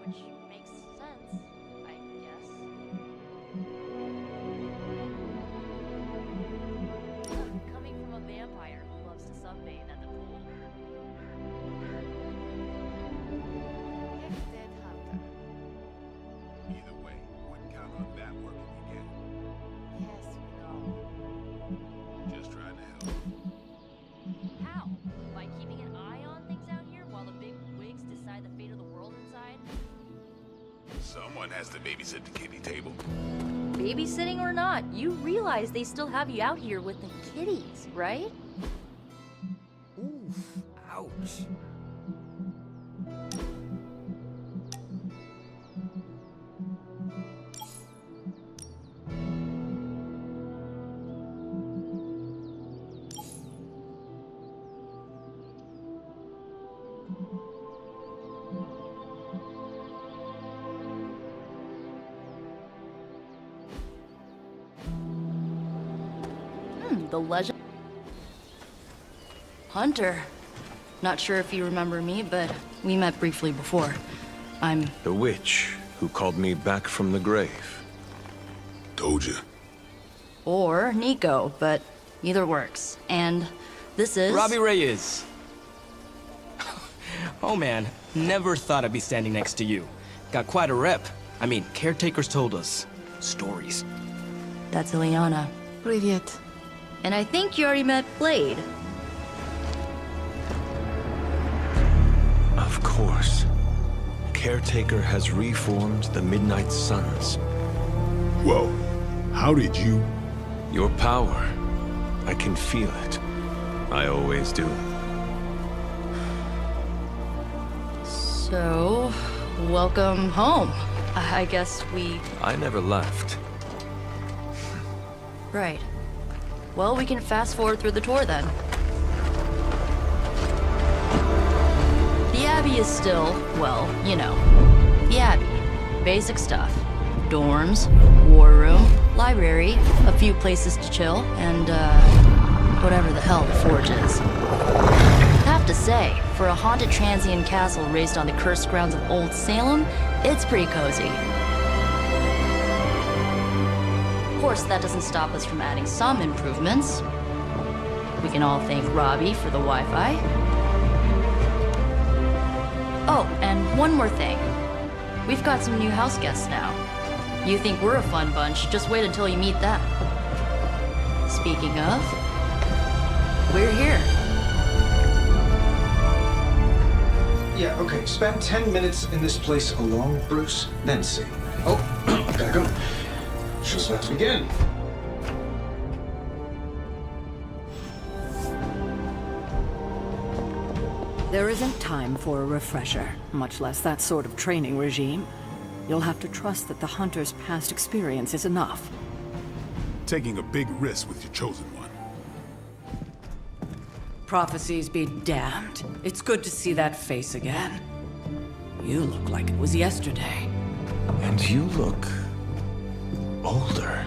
which makes sense, I guess. Coming from a vampire who loves to sunbathe at the pool. Gifted hunter. Either way, wouldn't count on that working again. Yes, we know. Just trying to help. How? By keeping an eye on things out here while the big wigs decide the fate of the world inside? Someone has to babysit the kitty table. Babysitting or not, you realize they still have you out here with the kitties, right? Oof. Ouch. The legend. Hunter. Not sure if you remember me, but we met briefly before. I'm... The witch who called me back from the grave. Told you. Or Nico, but either works. And this is... Robbie Reyes. Oh man, never thought I'd be standing next to you. Got quite a rep. I mean, caretakers told us stories. That's Ileana. Привет. And I think you already met Blade. Of course. Caretaker has reformed the Midnight Suns. Whoa. How did you? Your power. I can feel it. I always do. So, welcome home. I guess we... I never left. Right. Well, we can fast forward through the tour then. The Abbey is still, well, you know, the Abbey. Basic stuff. Dorms, war room, library, a few places to chill, and, whatever the hell the Forge is. Have to say, for a haunted transient castle raised on the cursed grounds of Old Salem, it's pretty cozy. Of course, that doesn't stop us from adding some improvements. We can all thank Robbie for the Wi-Fi. Oh, and one more thing. We've got some new house guests now. You think we're a fun bunch, just wait until you meet them. Speaking of, we're here. Yeah, okay. Spend 10 minutes in this place alone, Bruce, then see. Oh, gotta go. Show's about to begin. There isn't time for a refresher, much less that sort of training regime. You'll have to trust that the Hunter's past experience is enough. Taking a big risk with your chosen one. Prophecies be damned. It's good to see that face again. You look like it was yesterday. And you look... older.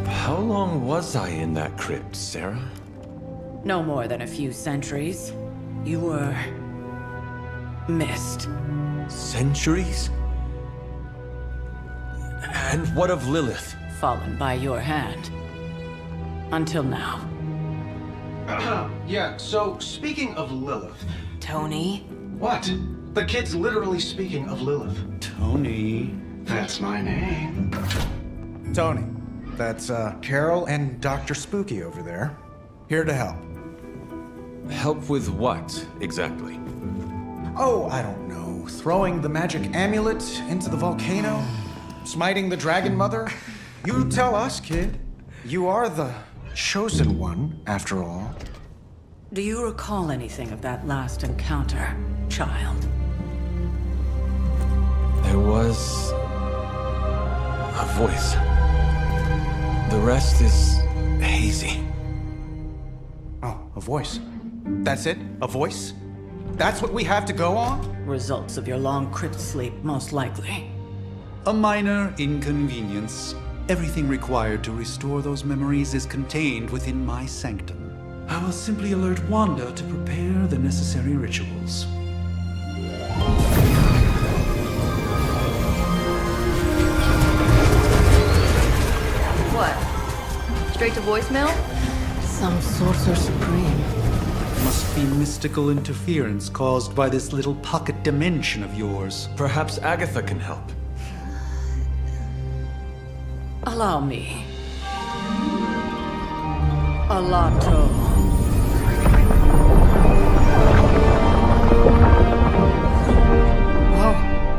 How long was I in that crypt, Sarah? No more than a few centuries. You were... missed. Centuries? And what of Lilith? Fallen by your hand. Until now. Yeah, so speaking of Lilith. Tony? What? The kid's literally speaking of Lilith. Tony. That's my name. Tony. That's, Carol and Dr. Spooky over there. Here to help. Help with what, exactly? Oh, I don't know. Throwing the magic amulet into the volcano? Smiting the Dragon Mother? You tell us, kid. You are the chosen one, after all. Do you recall anything of that last encounter, child? There was... a voice. The rest is hazy. Oh, a voice. That's it? A voice? That's what we have to go on? Results of your long crypt sleep, most likely. A minor inconvenience. Everything required to restore those memories is contained within my sanctum. I will simply alert Wanda to prepare the necessary rituals. What? Straight to voicemail? Some Sorcerer Supreme. Must be mystical interference caused by this little pocket dimension of yours. Perhaps Agatha can help. Allow me. Alato. Whoa,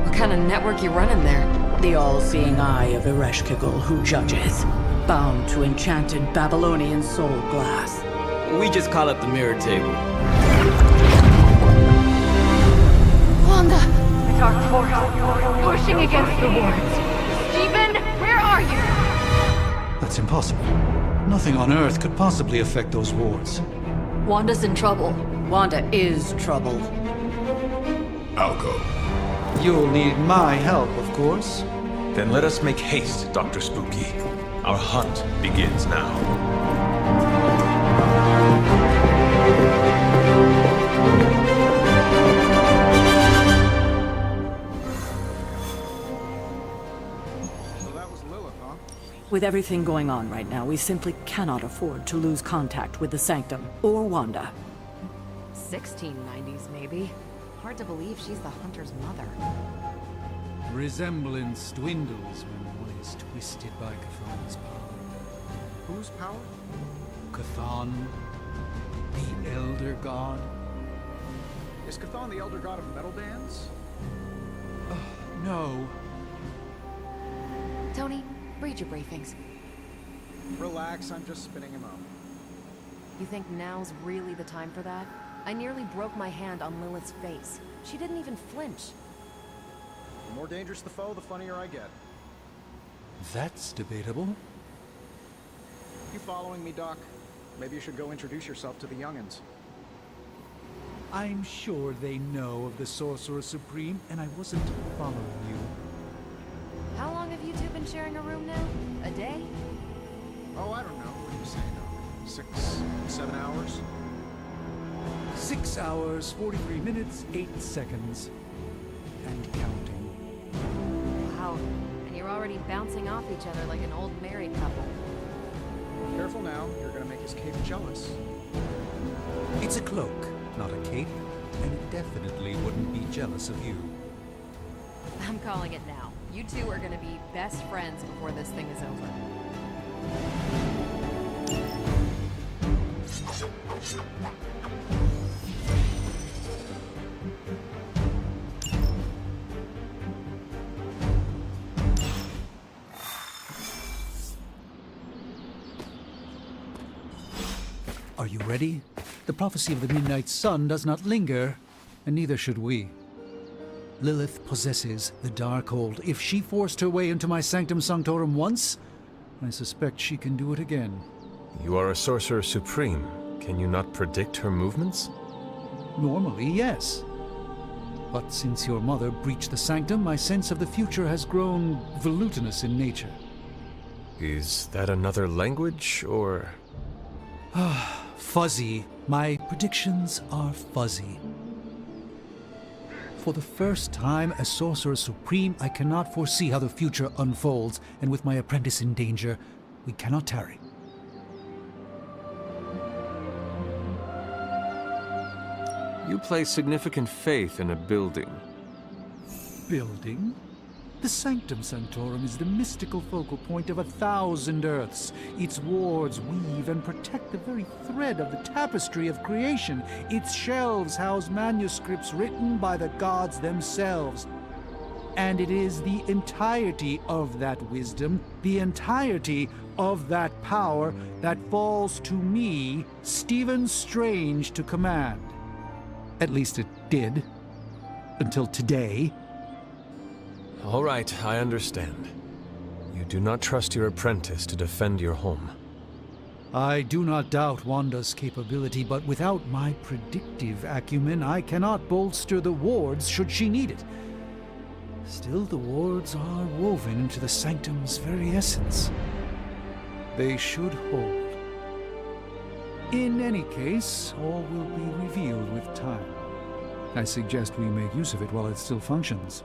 what kind of network you running there? The all-seeing eye of Ereshkigal who judges, bound to enchanted Babylonian soul glass. We just call it the mirror table. Wanda! The dark force, pushing against the wards. Stephen, where are you? That's impossible. Nothing on Earth could possibly affect those wards. Wanda's in trouble. Wanda is trouble. I'll go. You'll need my help, of course. Then let us make haste, Dr. Spooky. Our hunt begins now. So that was Lilith, huh? With everything going on right now, we simply cannot afford to lose contact with the Sanctum or Wanda. 1690s, maybe. Hard to believe she's the Hunter's mother. Resemblance dwindles when one is twisted by Chthon's power. Whose power? Chthon, the Elder God. Is Chthon the elder god of metal bands? No. Tony, read your briefings. Relax, I'm just spinning him up. You think now's really the time for that? I nearly broke my hand on Lilith's face. She didn't even flinch. The more dangerous the foe, the funnier I get. That's debatable. You following me, Doc? Maybe you should go introduce yourself to the youngins. I'm sure they know of the Sorcerer Supreme, and I wasn't following you. How long have you two been sharing a room now? A day? Oh, I don't know. What do you say, Doc? 6, 7 hours? 6 hours, 43 minutes, 8 seconds. And counting. Wow. And you're already bouncing off each other like an old married couple. Careful now, you're gonna make his cape jealous. It's a cloak, not a cape, and it definitely wouldn't be jealous of you. I'm calling it now. You two are gonna be best friends before this thing is over. Are you ready? The prophecy of the Midnight Sun does not linger, and neither should we. Lilith possesses the Darkhold. If she forced her way into my Sanctum Sanctorum once, I suspect she can do it again. You are a Sorcerer Supreme. Can you not predict her movements? Normally, yes. But since your mother breached the Sanctum, my sense of the future has grown volutinous in nature. Is that another language, or...? Fuzzy. My predictions are fuzzy. For the first time as Sorcerer Supreme, I cannot foresee how the future unfolds, and with my apprentice in danger, we cannot tarry. You place significant faith in a building. Building? The Sanctum Sanctorum is the mystical focal point of 1,000 Earths. Its wards weave and protect the very thread of the tapestry of creation. Its shelves house manuscripts written by the gods themselves. And it is the entirety of that wisdom, the entirety of that power, that falls to me, Stephen Strange, to command. At least it did. Until today. All right, I understand. You do not trust your apprentice to defend your home. I do not doubt Wanda's capability, but without my predictive acumen, I cannot bolster the wards should she need it. Still, the wards are woven into the sanctum's very essence. They should hold. In any case, all will be revealed with time. I suggest we make use of it while it still functions.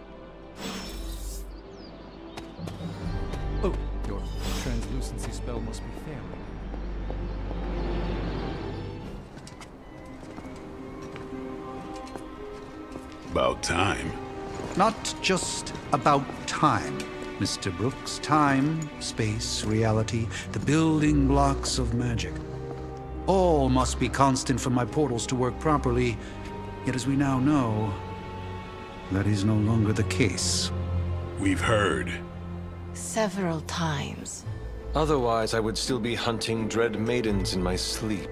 Oh, your translucency spell must be failing. About time. Not just about time, Mr. Brooks. Time, space, reality, the building blocks of magic. All must be constant for my portals to work properly, yet as we now know, that is no longer the case. We've heard. Several times. Otherwise, I would still be hunting dread maidens in my sleep.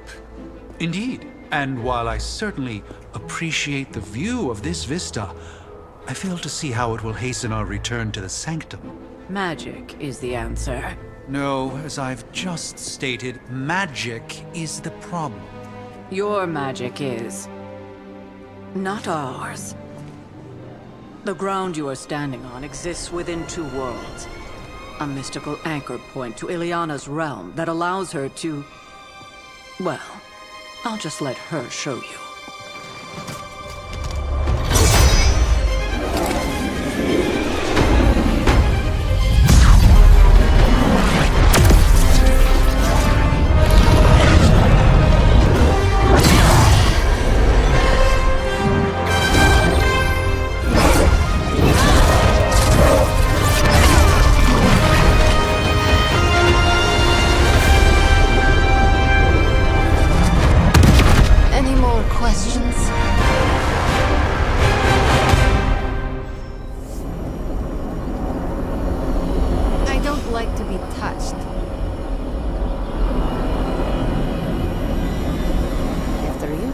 Indeed, and while I certainly appreciate the view of this vista, I fail to see how it will hasten our return to the sanctum. Magic is the answer. No, as I've just stated, magic is the problem. Your magic is. Not ours. The ground you are standing on exists within two worlds. A mystical anchor point to Ileana's realm that allows her to... Well, I'll just let her show you. Any more questions? I don't like to be touched. After you?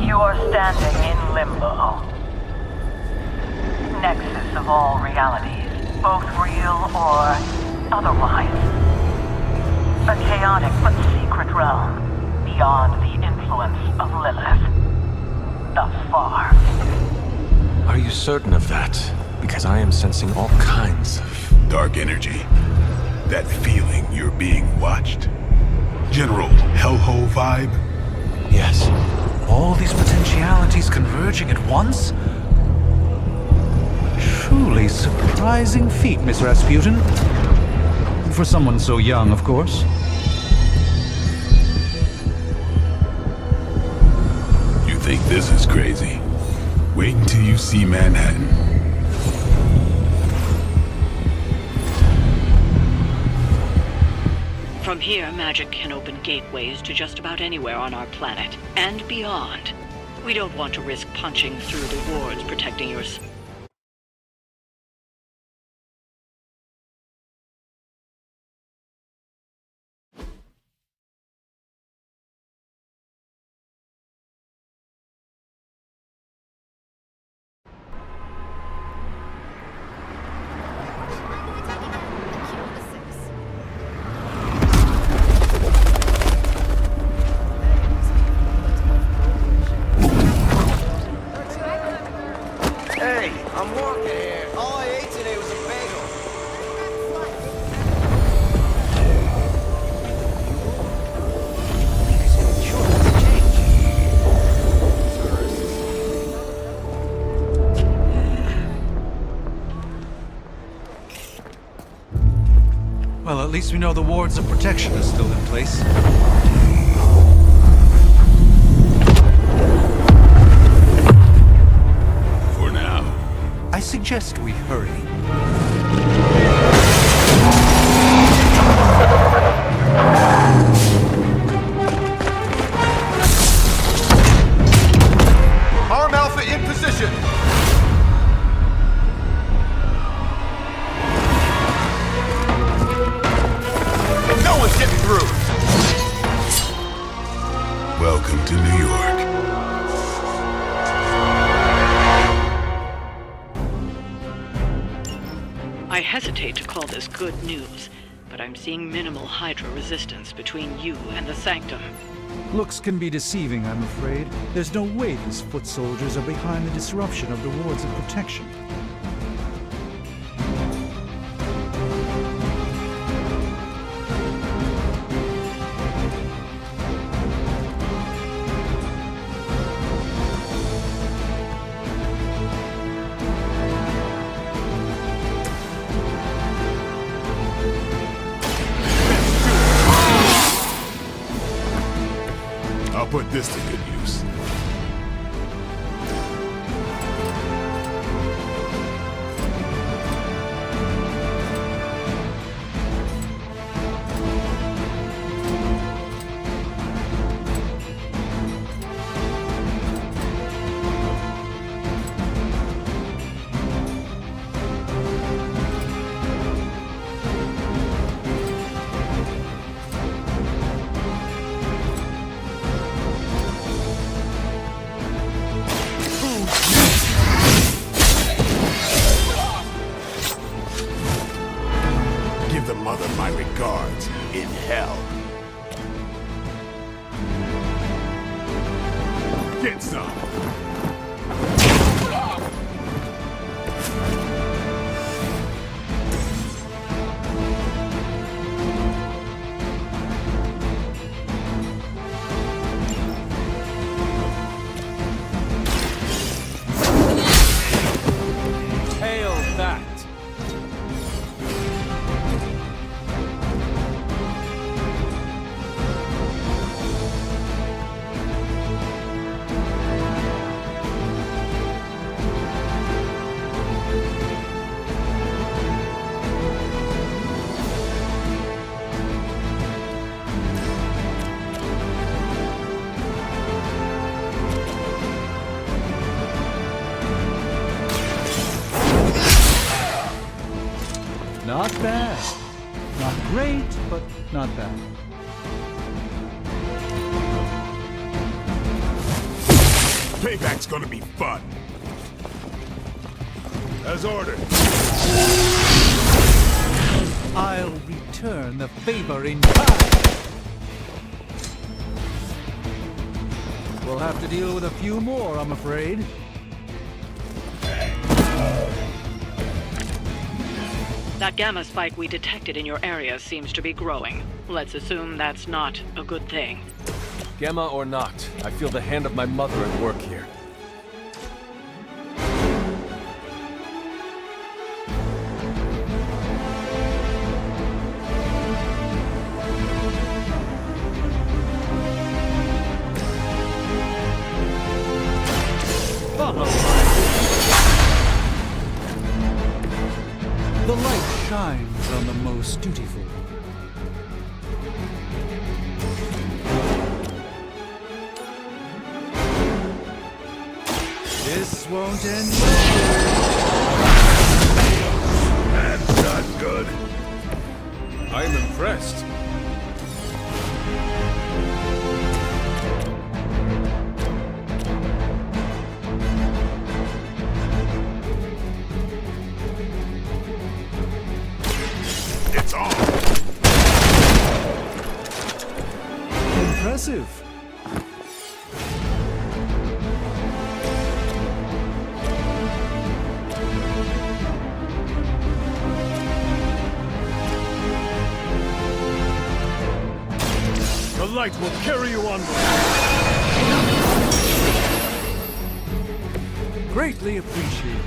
You are standing in limbo. Nexus of all realities, both real or otherwise. A chaotic but secret realm, beyond the influence of Lilith. Thus far. Are you certain of that? Because I am sensing all kinds of... Dark energy. That feeling you're being watched. General hellhole vibe. Yes. All these potentialities converging at once? Truly surprising feat, Miss Rasputin. For someone so young, of course. You think this is crazy? Wait until you see Manhattan. From here, magic can open gateways to just about anywhere on our planet, and beyond. We don't want to risk punching through the wards protecting your... Hey, I'm walking here. All I ate today was a bagel. Sure, that's a change. Well, at least we know the wards of protection are still in place. For now. I suggest we hurry. Arm Alpha in position. No one's getting through. Welcome to New York. I hesitate to call this good news. but I'm seeing minimal Hydra resistance between you and the Sanctum. Looks can be deceiving, I'm afraid. There's no way these foot soldiers are behind the disruption of the wards of protection. I'll put this to good use. Give the mother my regards in hell. Get some. Hail that! Not bad. Not great, but not bad. Payback's gonna be fun. As ordered. I'll return the favor in kind. We'll have to deal with a few more, I'm afraid. That gamma spike we detected in your area seems to be growing. Let's assume that's not a good thing. Gamma or not, I feel the hand of my mother at work here. The light shines on the most dutiful. This won't end That's not good. I'm impressed. It's on. impressive. The light will carry you onward. Greatly appreciated.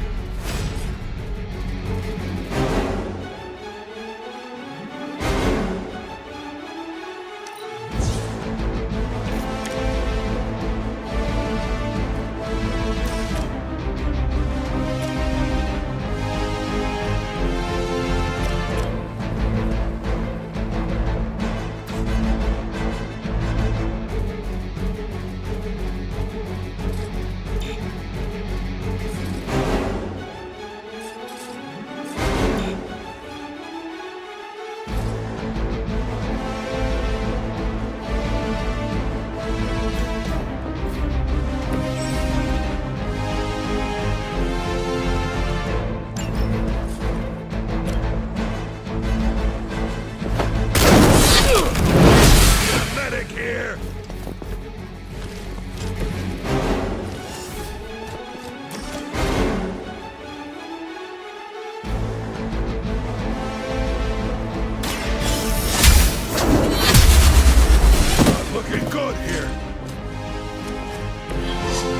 looking good here.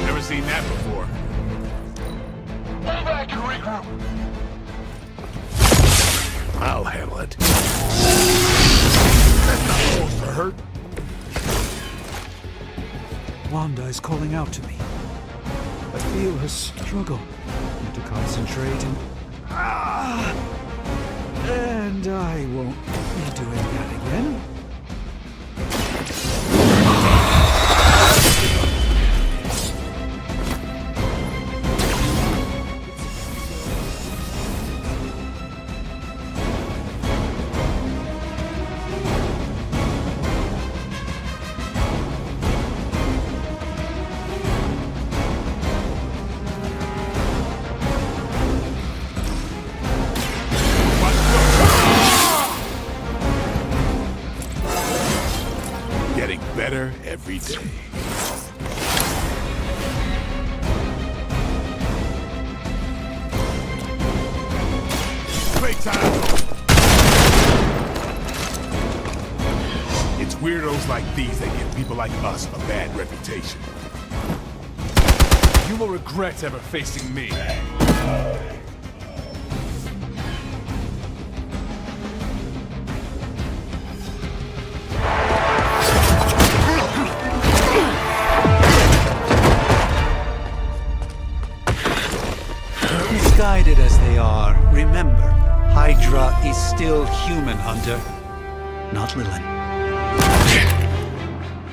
Never seen that before. Fall back and regroup. I'll handle it. That's not supposed to hurt. Wanda is calling out to me. I feel her struggle. Need to concentrate and I won't be doing that again. Getting better every day. Playtime! It's weirdos like these that give people like us a bad reputation. You will regret ever facing me. Misguided as they are, remember, Hydra is still human, Hunter. Not Lilin.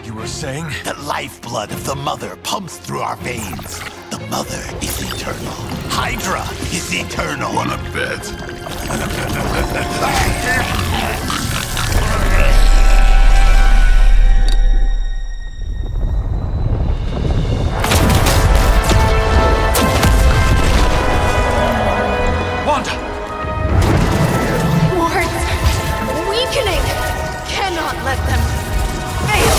You were saying? The lifeblood of the Mother pumps through our veins. The Mother is eternal. Hydra is eternal. Wanna bet? Wards! Weakening! Cannot let them fail!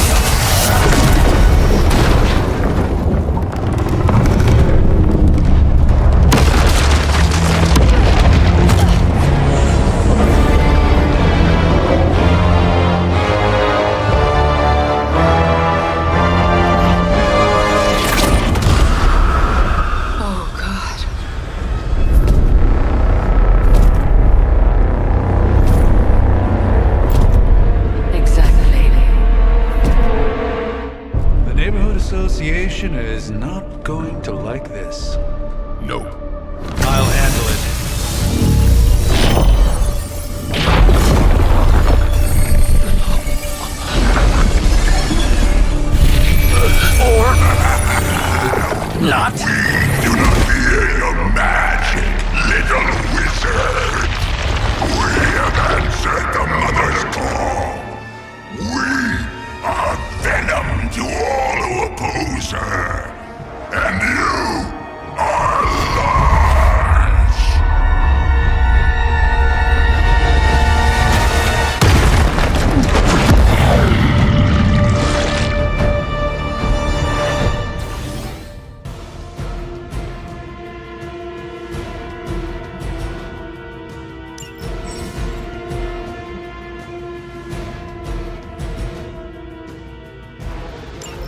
Oh, God. Exactly. The Neighborhood Association is not going to like this. No. I'll handle it. Not. Do not fear your magic, little wizard. We have answered the Mother's call. We are venom to all who oppose her. And you are large.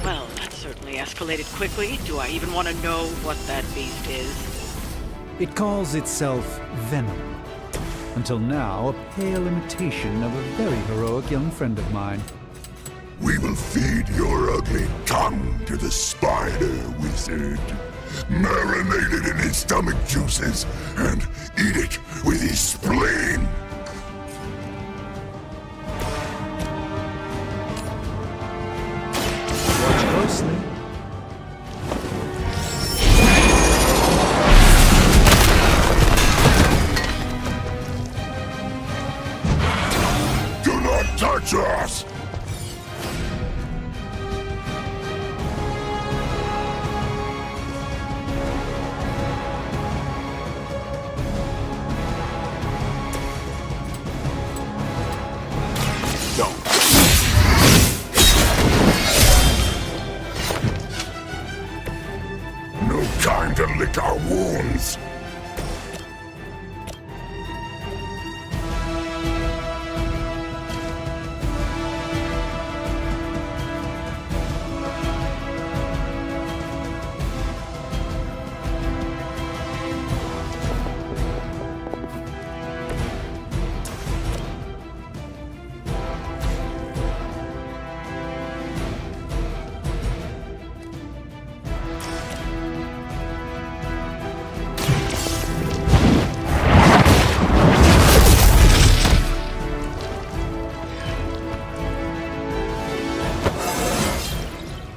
Well, that certainly escalated quickly. Do I even want to know what that beast is? It calls itself Venom. Until now, a pale imitation of a very heroic young friend of mine. We will feed your ugly tongue to the spider wizard. Marinate it in his stomach juices and eat it with his spleen. Watch closely. Do not touch us! Don't. No time to lick our wounds.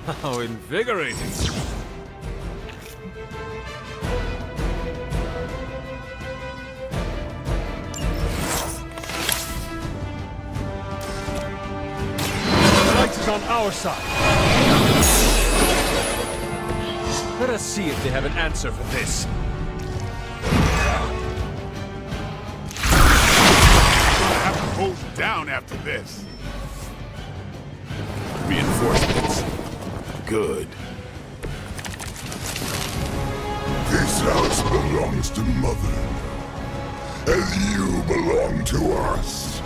How invigorating. The light is on our side. Let us see if they have an answer for this. Gonna have to hold you down after this. Reinforcements. Good. This house belongs to Mother. As you belong to us.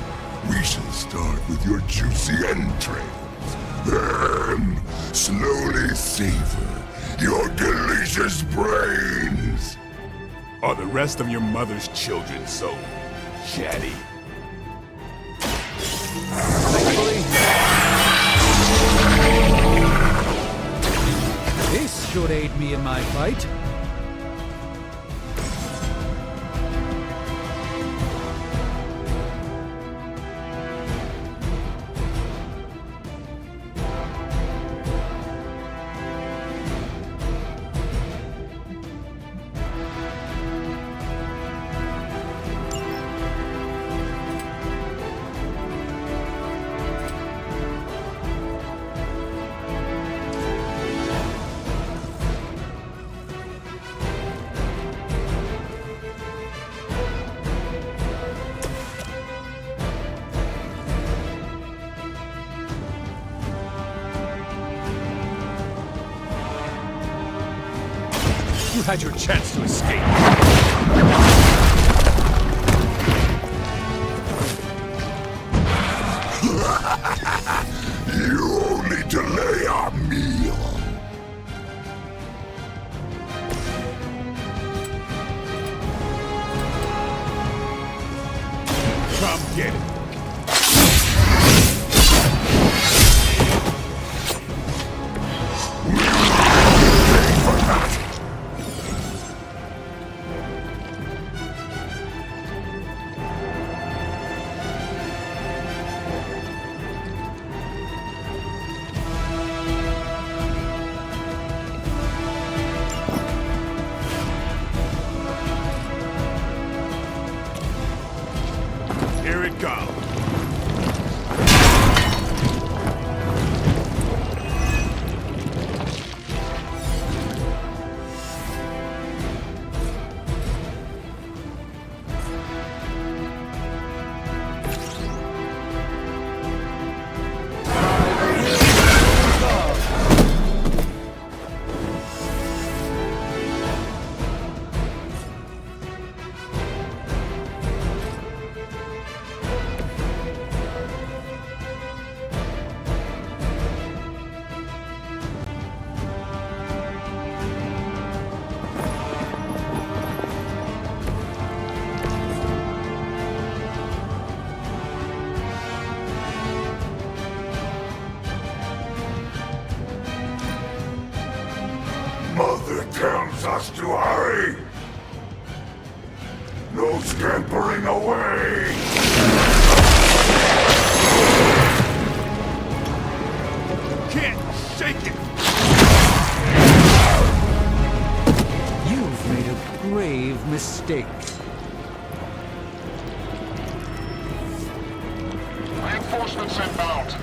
We shall start with your juicy entrails. Then slowly savor your delicious brains. Are the rest of your mother's children so chatty? This should aid me in my fight. You had your chance to escape. You only delay our meal. Come get it. Here it comes. Mother tells us to hurry. No scampering away. Can't shake it. You've made a grave mistake. Reinforcements inbound.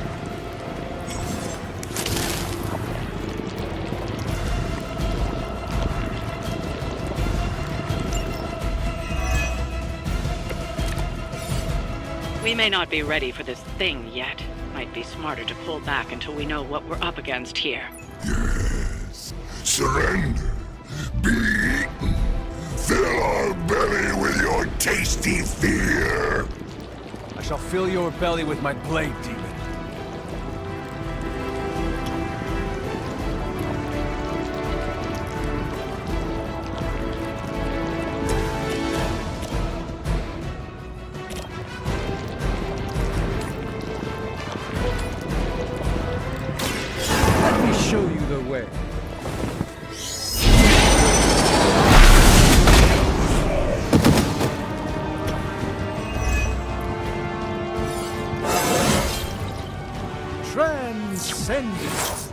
We may not be ready for this thing yet. Might be smarter to pull back until we know what we're up against here. Yes. Surrender. Be eaten. Fill our belly with your tasty fear. I shall fill your belly with my blade, demon. Let me show you the way. Transcendence.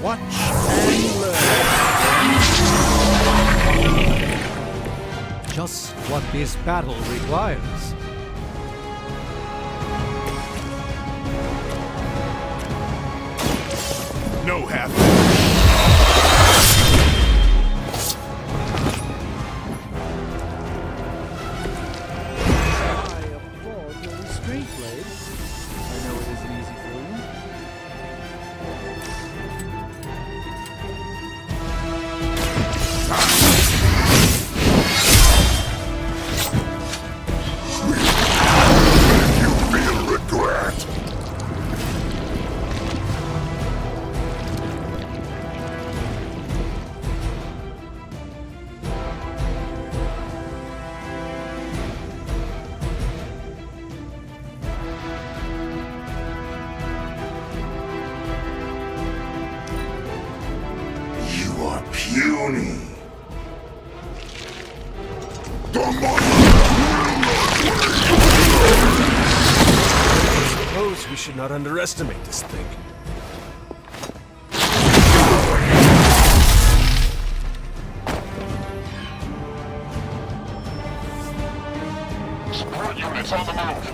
Watch and learn. Just what this battle requires. No half. I applaud your restraint, Blade. I know it isn't easy for you. You feel regret. You are puny. Suppose we should not underestimate this thing. Support units on the move.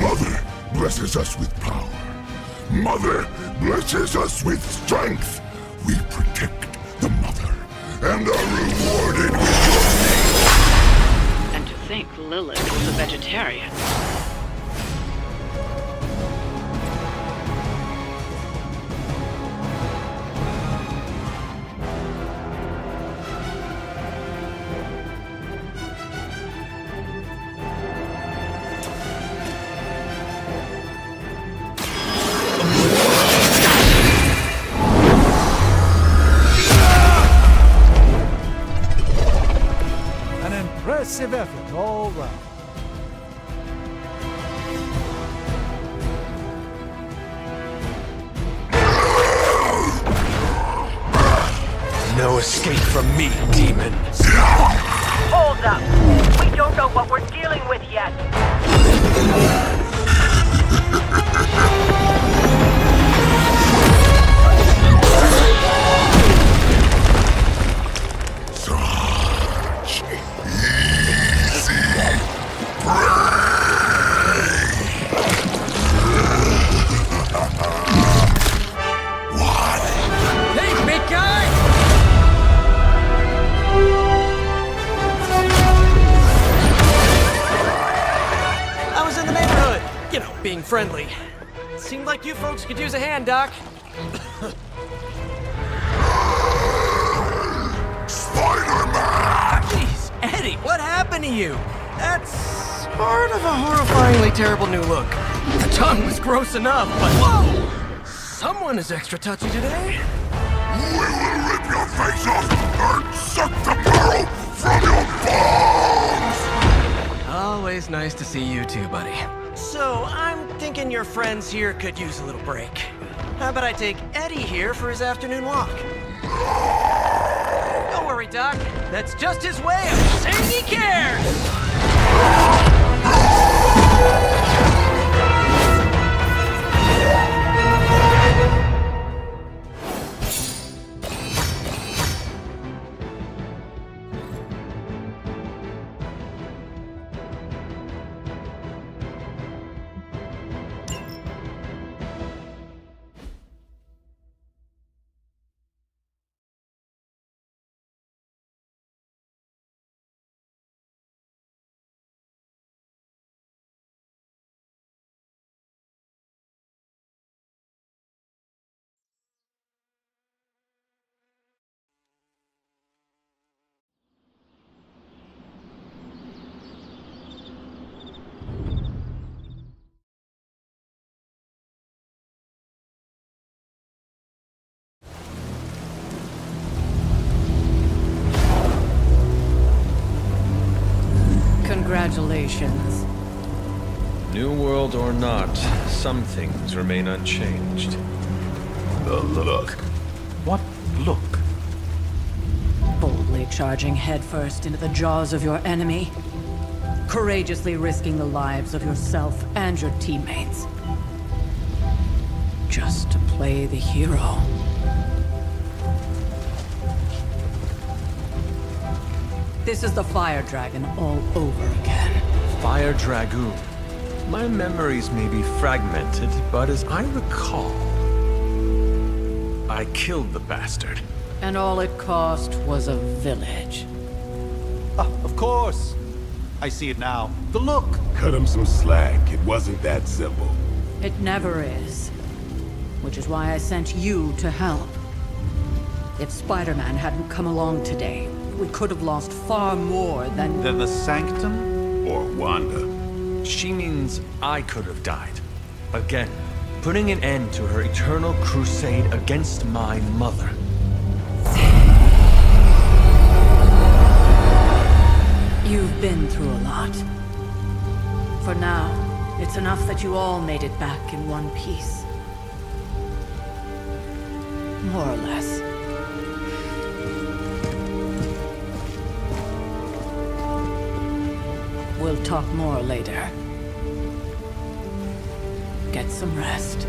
Mother blesses us with power. Mother blesses us with strength. We protect the mother and are rewarded with your name. And to think Lilith was a vegetarian. An impressive effort all round. No escape from me, demon. Hold up. We don't know what we're dealing with yet. Such easy Hey, big guy! I was in the neighborhood. You know, being friendly. Seemed like you folks could use a hand, Doc. Spider-Man! Jeez, Eddie, what happened to you? That's sort of a horrifyingly terrible new look. The tongue was gross enough, but whoa! Someone is extra touchy today. We will rip your face off and suck the marrow from your bones! Always nice to see you too, buddy. So, I'm thinking your friends here could use a little break. How about I take Eddie here for his afternoon walk? Don't worry, Doc. That's just his way of saying he cares! Congratulations. New world or not, some things remain unchanged. The look. What look? Boldly charging headfirst into the jaws of your enemy. courageously risking the lives of yourself and your teammates. Just to play the hero. This is the Fire Dragon all over again. Fire Dragoon. My memories may be fragmented, but as I recall, I killed the bastard. And all it cost was a village. Ah, of course. I see it now. The look. Cut him some slack. It wasn't that simple. It never is. Which is why I sent you to help. If Spider-Man hadn't come along today, we could have lost far more than... Than the Sanctum? Or Wanda. She means I could have died. Again, putting an end to her eternal crusade against my mother. You've been through a lot. For now, it's enough that you all made it back in one piece. More or less. We'll talk more later. Get some rest.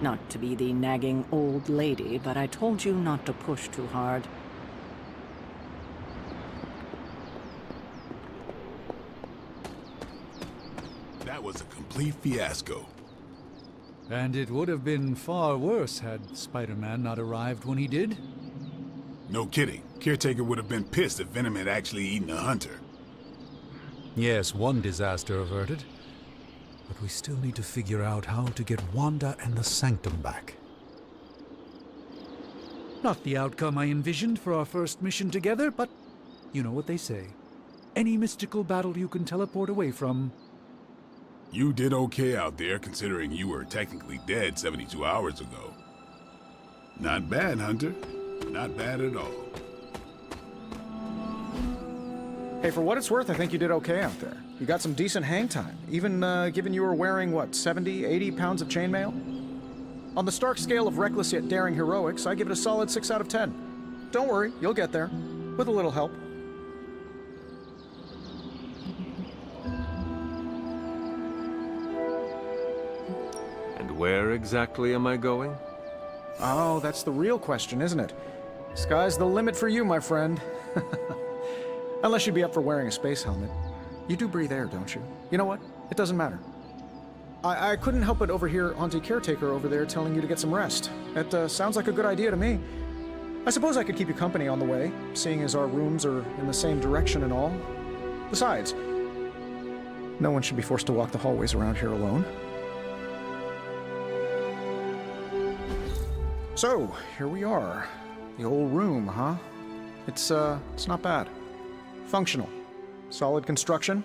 Not to be the nagging old lady, but I told you not to push too hard. That was a complete fiasco. And it would have been far worse had Spider-Man not arrived when he did. No kidding. Caretaker would have been pissed if Venom had actually eaten a hunter. Yes, one disaster averted. But we still need to figure out how to get Wanda and the Sanctum back. Not the outcome I envisioned for our first mission together, but you know what they say. Any mystical battle you can teleport away from. You did okay out there, considering you were technically dead 72 hours ago. Not bad, Hunter. Not bad at all. Hey, for what it's worth, I think you did okay out there. You got some decent hang time, even given you were wearing, what, 70, 80 pounds of chainmail? On the Stark scale of reckless yet daring heroics, I give it a solid 6 out of 10. Don't worry, you'll get there. With a little help. And where exactly am I going? Oh, that's the real question, isn't it? Sky's the limit for you, my friend. Unless you'd be up for wearing a space helmet. You do breathe air, don't you? You know what? It doesn't matter. I couldn't help but overhear Auntie Caretaker over there telling you to get some rest. It sounds like a good idea to me. I suppose I could keep you company on the way, seeing as our rooms are in the same direction and all. Besides, no one should be forced to walk the hallways around here alone. So, here we are. The old room, huh? It's not bad. Functional. Solid construction.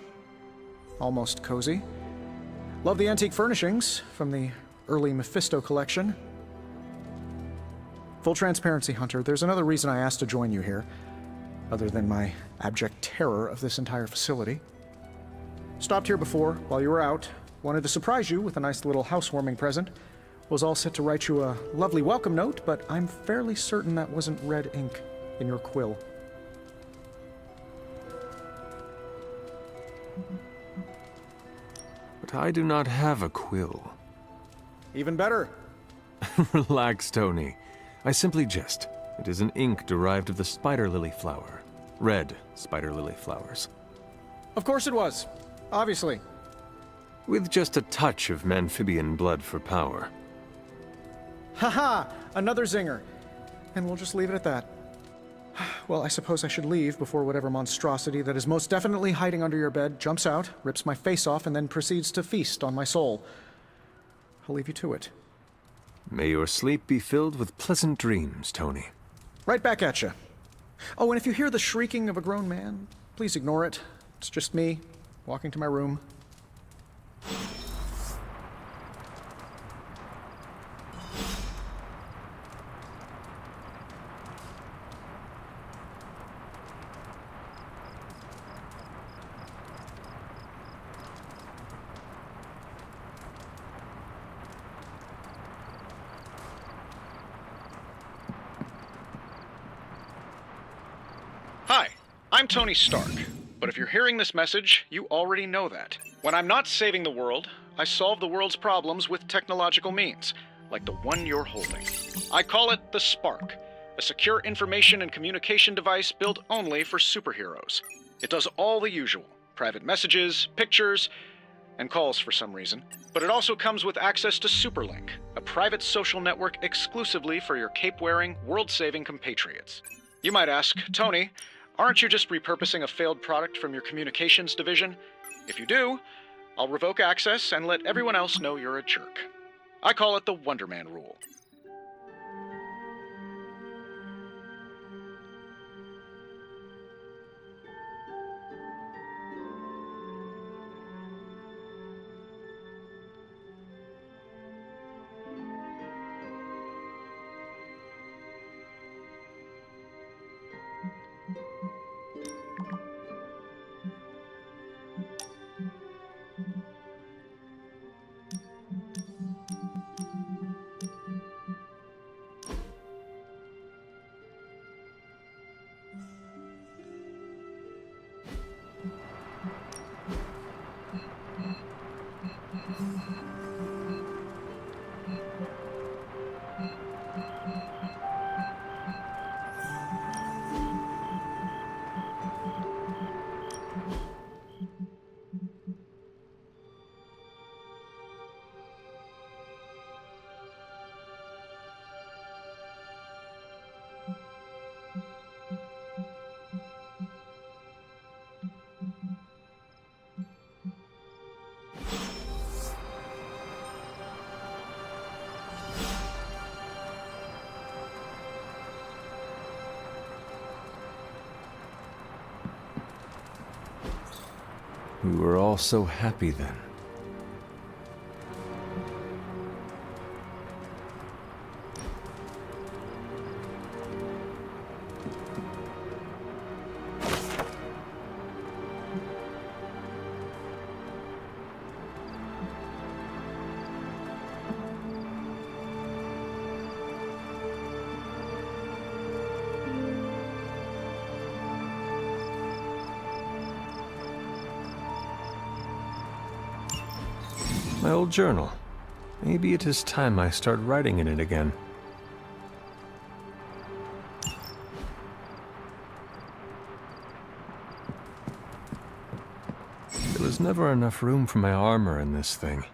Almost cozy. Love the antique furnishings from the early Mephisto collection. Full transparency, Hunter, there's another reason I asked to join you here, other than my abject terror of this entire facility. Stopped here before, while you were out. Wanted to surprise you with a nice little housewarming present. Was all set to write you a lovely welcome note, but I'm fairly certain that wasn't red ink in your quill. But I do not have a quill. Even better. Relax, Tony. I simply jest. It is an ink derived of the spider lily flower. Red spider lily flowers. Of course it was. Obviously. With just a touch of Memphibian blood for power. Haha! Another zinger. And we'll just leave it at that. Well, I suppose I should leave before whatever monstrosity that is most definitely hiding under your bed jumps out, rips my face off, and then proceeds to feast on my soul. I'll leave you to it. May your sleep be filled with pleasant dreams, Tony. Right back at you. Oh, and if you hear the shrieking of a grown man, please ignore it. It's just me, walking to my room. I'm Tony Stark, but if you're hearing this message, you already know that. When I'm not saving the world, I solve the world's problems with technological means, like the one you're holding. I call it the Spark, a secure information and communication device built only for superheroes. It does all the usual, private messages, pictures, and calls for some reason. But it also comes with access to Superlink, a private social network exclusively for your cape-wearing, world-saving compatriots. You might ask, Tony, aren't you just repurposing a failed product from your communications division? If you do, I'll revoke access and let everyone else know you're a jerk. I call it the Wonder Man rule. We were all so happy then. My old journal. Maybe it is time I start writing in it again. There was never enough room for my armor in this thing.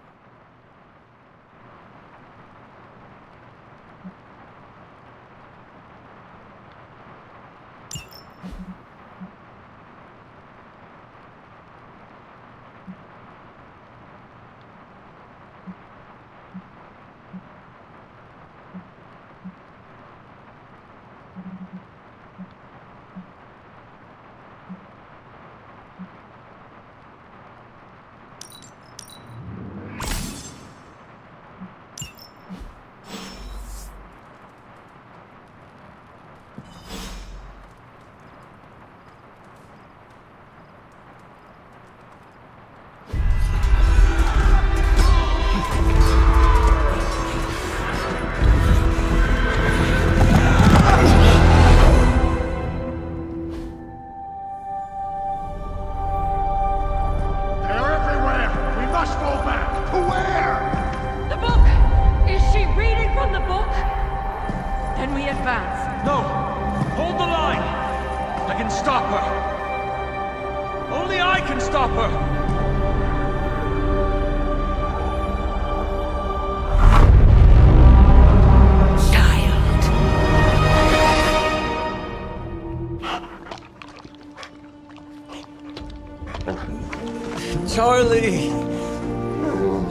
Charlie!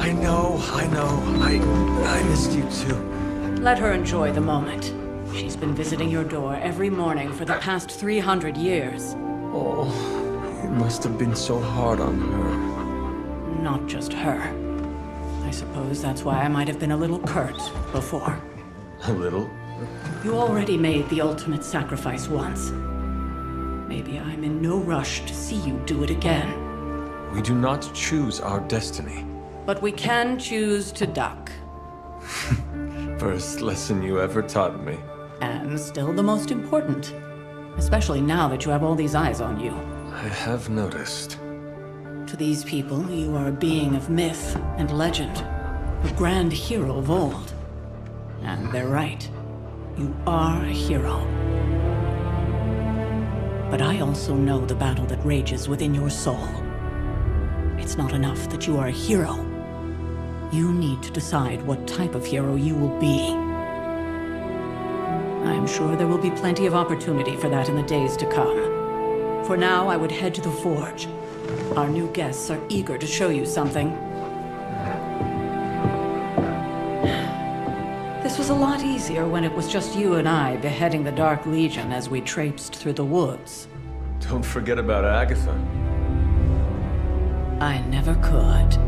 I know. I missed you too. Let her enjoy the moment. She's been visiting your door every morning for the past 300 years. Oh, it must have been so hard on her. Not just her. I suppose that's why I might have been a little curt before. A little? You already made the ultimate sacrifice once. Maybe I'm in no rush to see you do it again. We do not choose our destiny. But we can choose to duck. First lesson you ever taught me. And still the most important. Especially now that you have all these eyes on you. I have noticed. To these people, you are a being of myth and legend, a grand hero of old. And they're right. You are a hero. But I also know the battle that rages within your soul. It's not enough that you are a hero. You need to decide what type of hero you will be. I am sure there will be plenty of opportunity for that in the days to come. For now, I would head to the Forge. Our new guests are eager to show you something. This was a lot easier when it was just you and I beheading the Dark Legion as we traipsed through the woods. Don't forget about Agatha. I never could.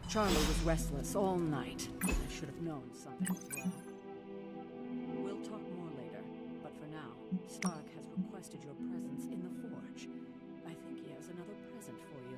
Charlie was restless all night. I should have known something was wrong. We'll talk more later, but for now, Stark has requested your presence in the Forge. I think he has another present for you.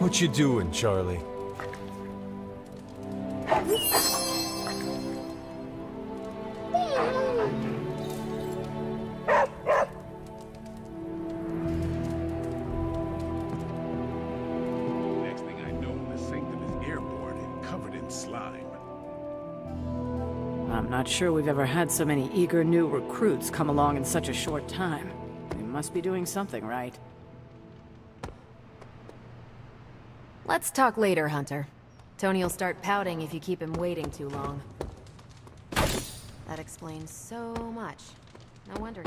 What you doing, Charlie? Next thing I know, the Sanctum is airborne and covered in slime. I'm not sure we've ever had so many eager new recruits come along in such a short time. We must be doing something right. Let's talk later, Hunter. Tony will start pouting if you keep him waiting too long. That explains so much. No wonder.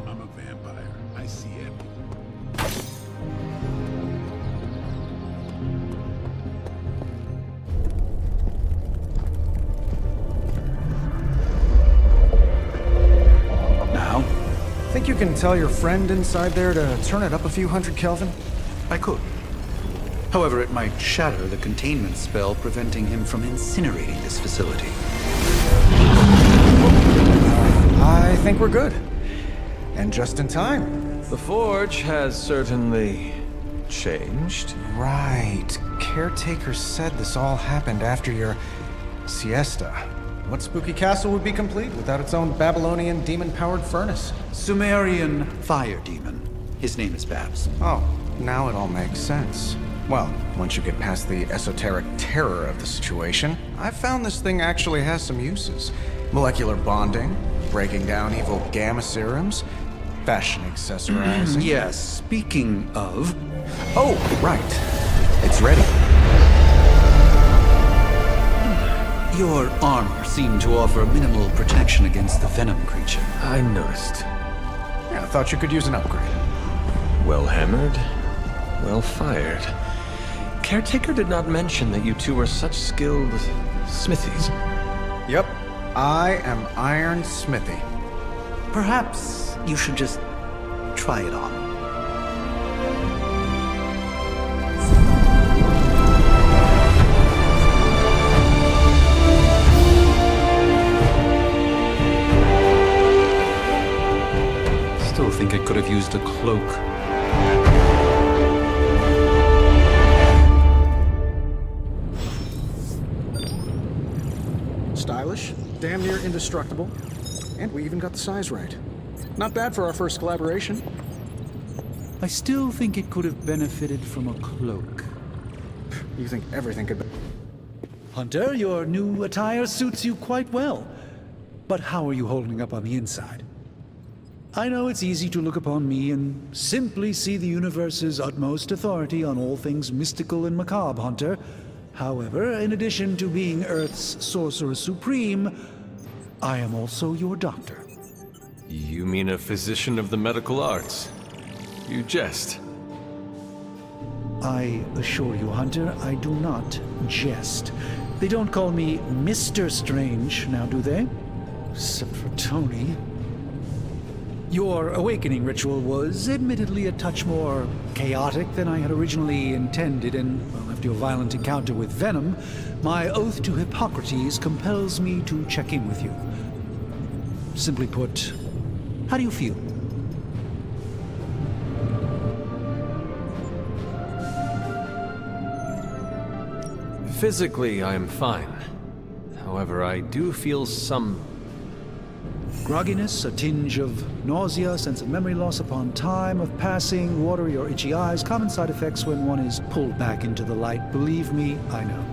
I'm a vampire. I see everything. Now? Think you can tell your friend inside there to turn it up a few hundred Kelvin? I could. However, it might shatter the containment spell preventing him from incinerating this facility. I think we're good. And just in time. The Forge has certainly changed. Right. Caretaker said this all happened after your siesta. What spooky castle would be complete without its own Babylonian demon-powered furnace? Sumerian fire demon. His name is Babs. Oh, now it all makes sense. Well, once you get past the esoteric terror of the situation, I've found this thing actually has some uses. Molecular bonding, breaking down evil gamma serums, fashion accessorizing. Yes, speaking of... Oh, right. It's ready. Your armor seemed to offer minimal protection against the venom creature. I noticed. Yeah, I thought you could use an upgrade. Well hammered, well fired. Caretaker did not mention that you two are such skilled smithies. Yep, I am Iron Smithy. Perhaps you should just try it on. Still think I could have used a cloak. Stylish, damn near indestructible, and we even got the size right. Not bad for our first collaboration. I still think it could have benefited from a cloak. You think everything could be... Hunter, your new attire suits you quite well. But how are you holding up on the inside? I know it's easy to look upon me and simply see the universe's utmost authority on all things mystical and macabre, Hunter. However, in addition to being Earth's Sorcerer Supreme, I am also your doctor. You mean a physician of the medical arts? You jest. I assure you, Hunter, I do not jest. They don't call me Mr. Strange, now do they? Except for Tony. Your awakening ritual was admittedly a touch more chaotic than I had originally intended, and, well, after your violent encounter with Venom, my oath to Hippocrates compels me to check in with you. Simply put, how do you feel? Physically, I am fine. However, I do feel some... grogginess, a tinge of nausea, sense of memory loss upon time of passing, watery or itchy eyes, common side effects when one is pulled back into the light. Believe me, I know.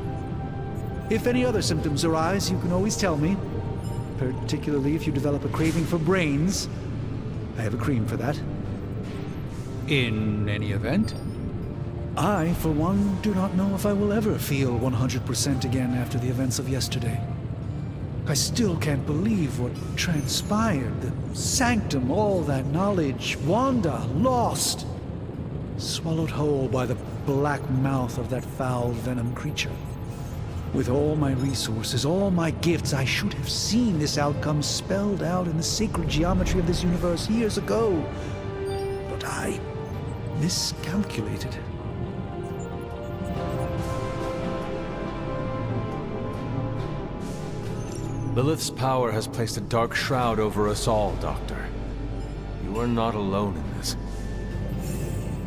If any other symptoms arise, you can always tell me. Particularly if you develop a craving for brains. I have a cream for that. In any event, I, for one, do not know if I will ever feel 100% again after the events of yesterday. I still can't believe what transpired. The sanctum, all that knowledge, Wanda, lost. Swallowed whole by the black mouth of that foul venom creature. With all my resources, all my gifts, I should have seen this outcome spelled out in the sacred geometry of this universe years ago. But I miscalculated. Lilith's power has placed a dark shroud over us all, Doctor. You are not alone in this.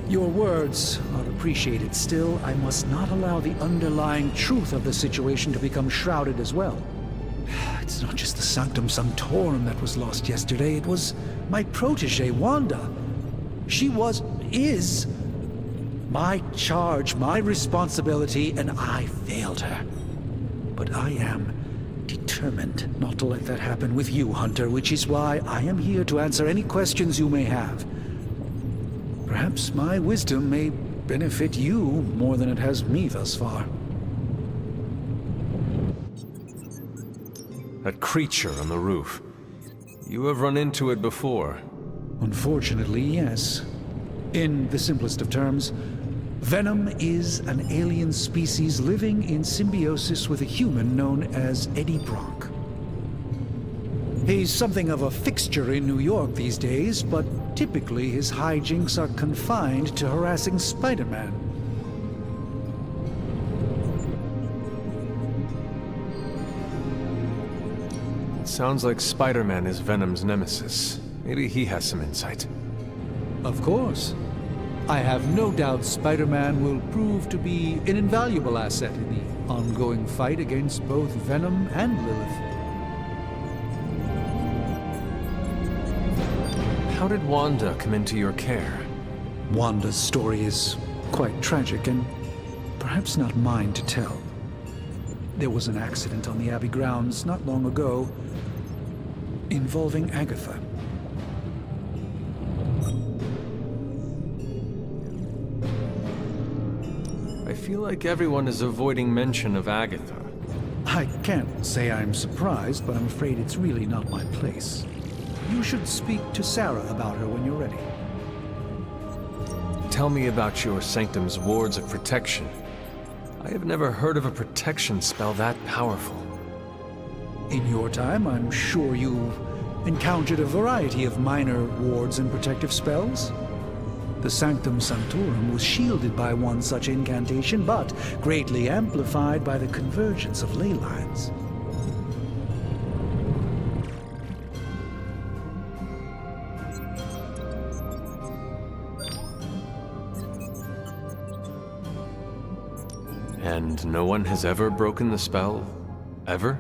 Your words are appreciated. Still, I must not allow the underlying truth of the situation to become shrouded as well. It's not just the Sanctum Sanctorum that was lost yesterday. It was my protege, Wanda. She is my charge, my responsibility, and I failed her. But I am determined not to let that happen with you, Hunter, which is why I am here to answer any questions you may have. Perhaps my wisdom may benefit you more than it has me thus far. That creature on the roof. You have run into it before. Unfortunately, yes. In the simplest of terms, Venom is an alien species living in symbiosis with a human known as Eddie Brock. He's something of a fixture in New York these days, but typically his hijinks are confined to harassing Spider-Man. It sounds like Spider-Man is Venom's nemesis. Maybe he has some insight. Of course. I have no doubt Spider-Man will prove to be an invaluable asset in the ongoing fight against both Venom and Lilith. How did Wanda come into your care? Wanda's story is quite tragic and perhaps not mine to tell. There was an accident on the Abbey grounds not long ago. involving Agatha. I feel like everyone is avoiding mention of Agatha. I can't say I'm surprised, but I'm afraid it's really not my place. You should speak to Sarah about her when you're ready. Tell me about your Sanctum's wards of protection. I have never heard of a protection spell that powerful. In your time, I'm sure you've encountered a variety of minor wards and protective spells. The Sanctum Sanctorum was shielded by one such incantation, but greatly amplified by the convergence of ley lines. And no one has ever broken the spell? Ever?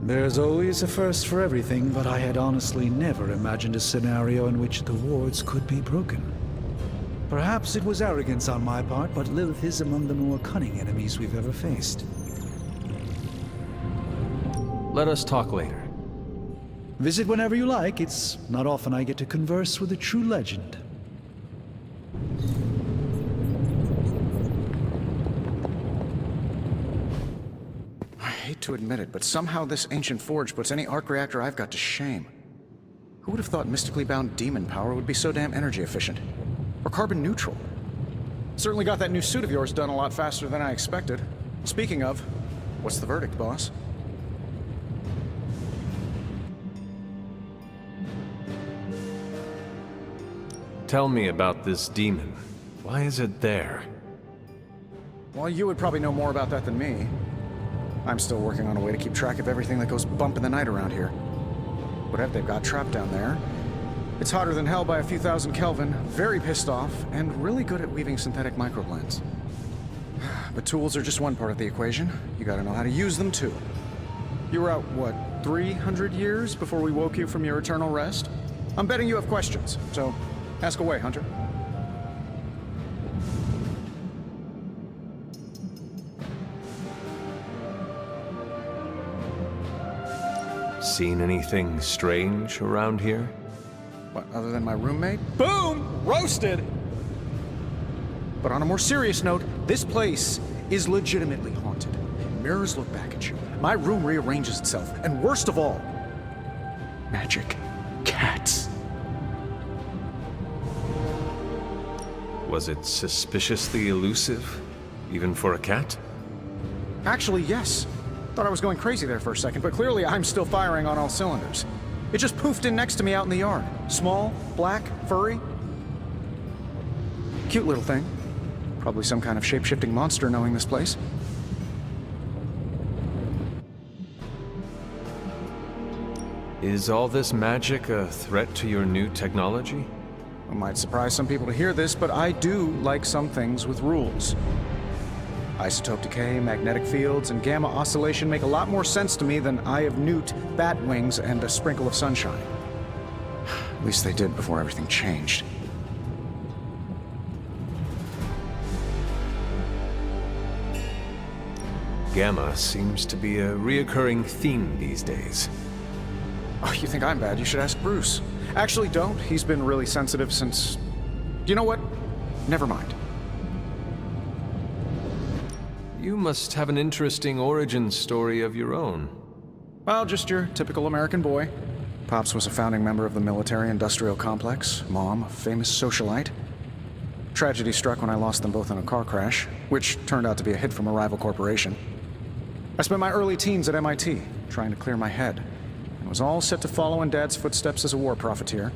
There's always a first for everything, but I had honestly never imagined a scenario in which the wards could be broken. Perhaps it was arrogance on my part, but Lilith is among the more cunning enemies we've ever faced. Let us talk later. Visit whenever you like. It's not often I get to converse with a true legend. I hate to admit it, but somehow this ancient forge puts any arc reactor I've got to shame. Who would have thought mystically bound demon power would be so damn energy efficient? Or carbon neutral? Certainly got that new suit of yours done a lot faster than I expected. Speaking of, what's the verdict, boss? Tell me about this demon. Why is it there? Well, you would probably know more about that than me. I'm still working on a way to keep track of everything that goes bump in the night around here. Whatever they've got trapped down there, it's hotter than hell by a few thousand Kelvin, very pissed off, and really good at weaving synthetic microblends. But tools are just one part of the equation. You gotta know how to use them too. You were out, what, 300 years before we woke you from your eternal rest? I'm betting you have questions, so ask away, Hunter. Seen anything strange around here? What, other than my roommate? Boom! Roasted! But on a more serious note, this place is legitimately haunted. Mirrors look back at you. My room rearranges itself. And worst of all, magic cats. Was it suspiciously elusive, even for a cat? Actually, yes. Thought I was going crazy there for a second, but clearly I'm still firing on all cylinders. It just poofed in next to me out in the yard. Small, black, furry. Cute little thing. Probably some kind of shape-shifting monster knowing this place. Is all this magic a threat to your new technology? It might surprise some people to hear this, but I do like some things with rules. Isotope decay, magnetic fields, and gamma oscillation make a lot more sense to me than Eye of Newt, bat wings, and a sprinkle of sunshine. At least they did before everything changed. Gamma seems to be a reoccurring theme these days. Oh, you think I'm bad? You should ask Bruce. Actually, don't. He's been really sensitive since... You know what? Never mind. You must have an interesting origin story of your own. Well, just your typical American boy. Pops was a founding member of the military-industrial complex. Mom, a famous socialite. Tragedy struck when I lost them both in a car crash, which turned out to be a hit from a rival corporation. I spent my early teens at MIT, trying to clear my head, and was all set to follow in Dad's footsteps as a war profiteer.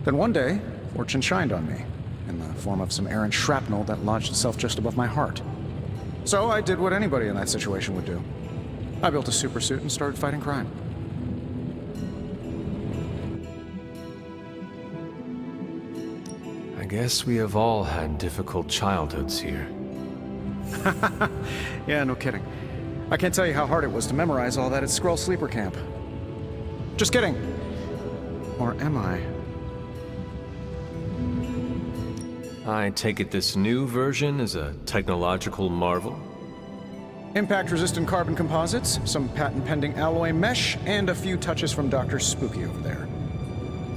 Then one day, fortune shined on me, in the form of some errant shrapnel that lodged itself just above my heart. So I did what anybody in that situation would do. I built a supersuit and started fighting crime. I guess we have all had difficult childhoods here. Yeah, no kidding. I can't tell you how hard it was to memorize all that at Skrull Sleeper Camp. Just kidding. Or am I? I take it this new version is a technological marvel? Impact-resistant carbon composites, some patent-pending alloy mesh, and a few touches from Dr. Spooky over there.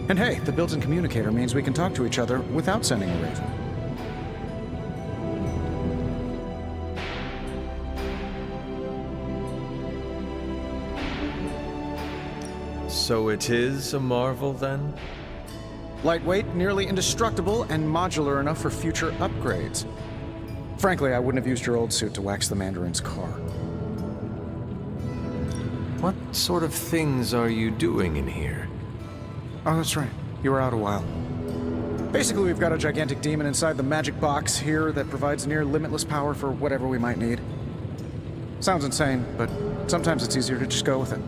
And hey, the built-in communicator means we can talk to each other without sending a raven. So it is a marvel, then? Lightweight, nearly indestructible, and modular enough for future upgrades. Frankly, I wouldn't have used your old suit to wax the Mandarin's car. What sort of things are you doing in here? Oh, that's right. You were out a while. Basically, we've got a gigantic demon inside the magic box here that provides near limitless power for whatever we might need. Sounds insane, but sometimes it's easier to just go with it.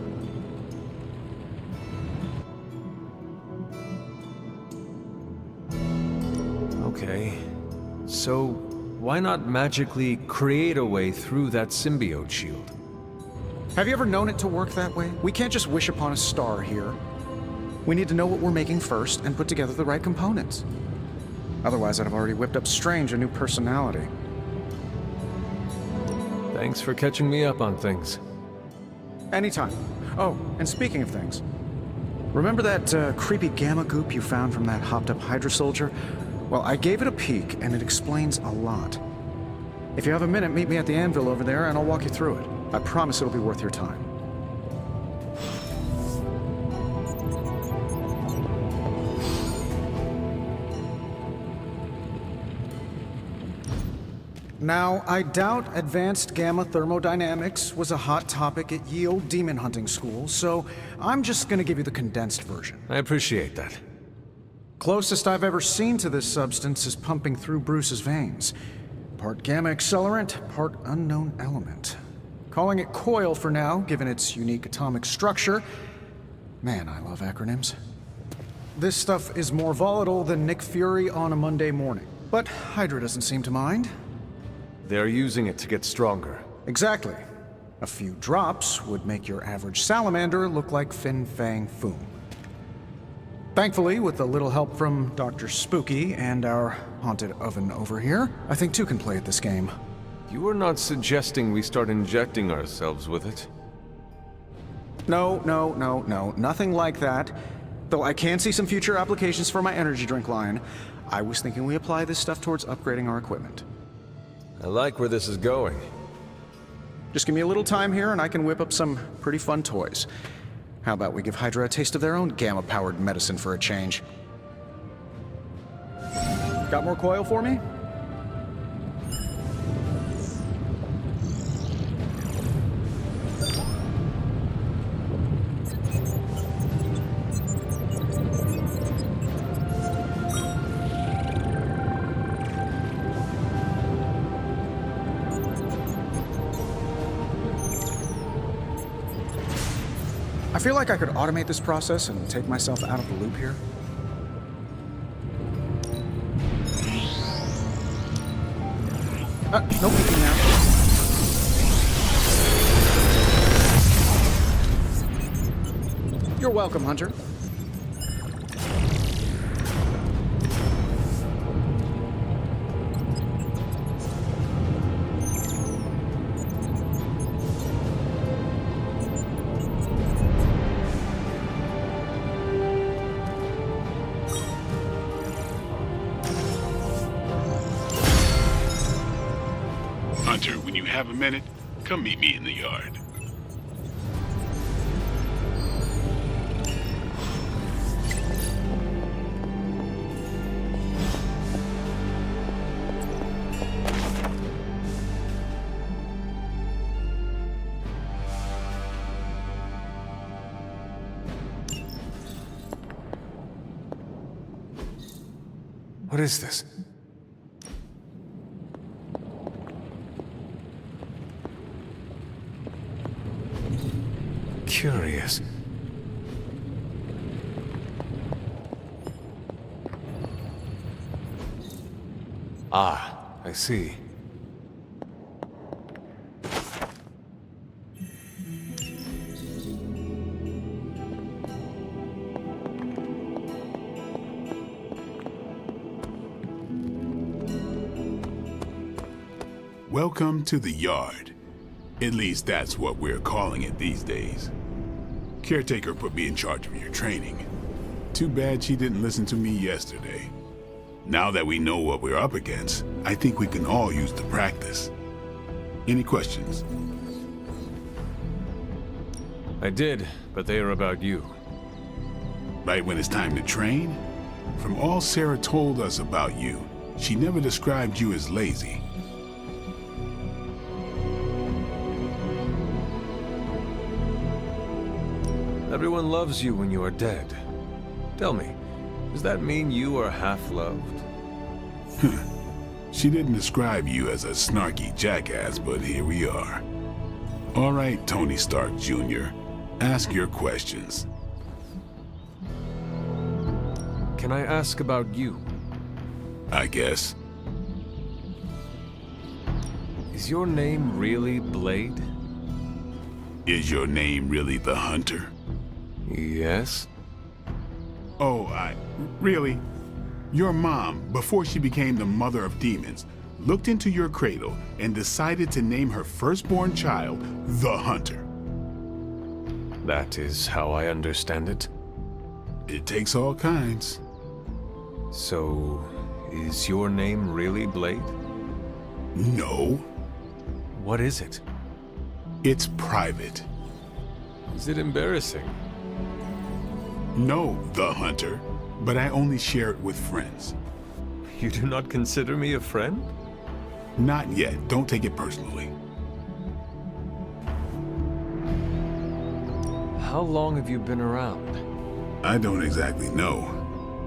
Okay. So, why not magically create a way through that symbiote shield? Have you ever known it to work that way? We can't just wish upon a star here. We need to know what we're making first and put together the right components. Otherwise, I'd have already whipped up Strange a new personality. Thanks for catching me up on things. Anytime. Oh, and speaking of things, remember that creepy gamma goop you found from that hopped-up Hydra soldier? Well, I gave it a peek, and it explains a lot. If you have a minute, meet me at the anvil over there, and I'll walk you through it. I promise it'll be worth your time. Now, I doubt advanced gamma thermodynamics was a hot topic at Yield Demon Hunting School, so I'm just gonna give you the condensed version. I appreciate that. Closest I've ever seen to this substance is pumping through Bruce's veins. Part gamma accelerant, part unknown element. Calling it Coil for now, given its unique atomic structure. Man, I love acronyms. This stuff is more volatile than Nick Fury on a Monday morning. But Hydra doesn't seem to mind. They're using it to get stronger. Exactly. A few drops would make your average salamander look like Fin Fang Foom. Thankfully, with a little help from Dr. Spooky and our haunted oven over here, I think two can play at this game. You are not suggesting we start injecting ourselves with it? No, nothing like that. Though I can see some future applications for my energy drink line. I was thinking we apply this stuff towards upgrading our equipment. I like where this is going. Just give me a little time here and I can whip up some pretty fun toys. How about we give Hydra a taste of their own gamma-powered medicine for a change? Got more coil for me? I feel like I could automate this process and take myself out of the loop here. No peeking now. You're welcome, Hunter. Hunter, when you have a minute, come meet me in the yard. What is this? Curious. Ah, I see. Welcome to the yard. At least that's what we're calling it these days. Caretaker put me in charge of your training. Too bad she didn't listen to me yesterday. Now that we know what we're up against, I think we can all use the practice. Any questions? I did, but they are about you. Right when it's time to train? From all Sarah told us about you, she never described you as lazy. Everyone loves you when you are dead. Tell me, does that mean you are half-loved? She didn't describe you as a snarky jackass, but here we are. All right, Tony Stark Jr., ask your questions. Can I ask about you? I guess. Is your name really Blade? Is your name really the Hunter? Yes. Oh, really? Your mom, before she became the mother of demons, looked into your cradle and decided to name her firstborn child the Hunter. That is how I understand it. It takes all kinds. So, is your name really Blade? No. What is it? It's private. Is it embarrassing? No, the Hunter, but I only share it with friends. You do not consider me a friend? Not yet. Don't take it personally. How long have you been around? I don't exactly know.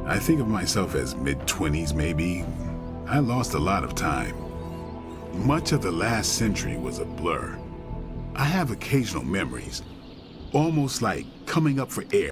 I think of myself as mid-20s, maybe. I lost a lot of time. Much of the last century was a blur. I have occasional memories, almost like coming up for air.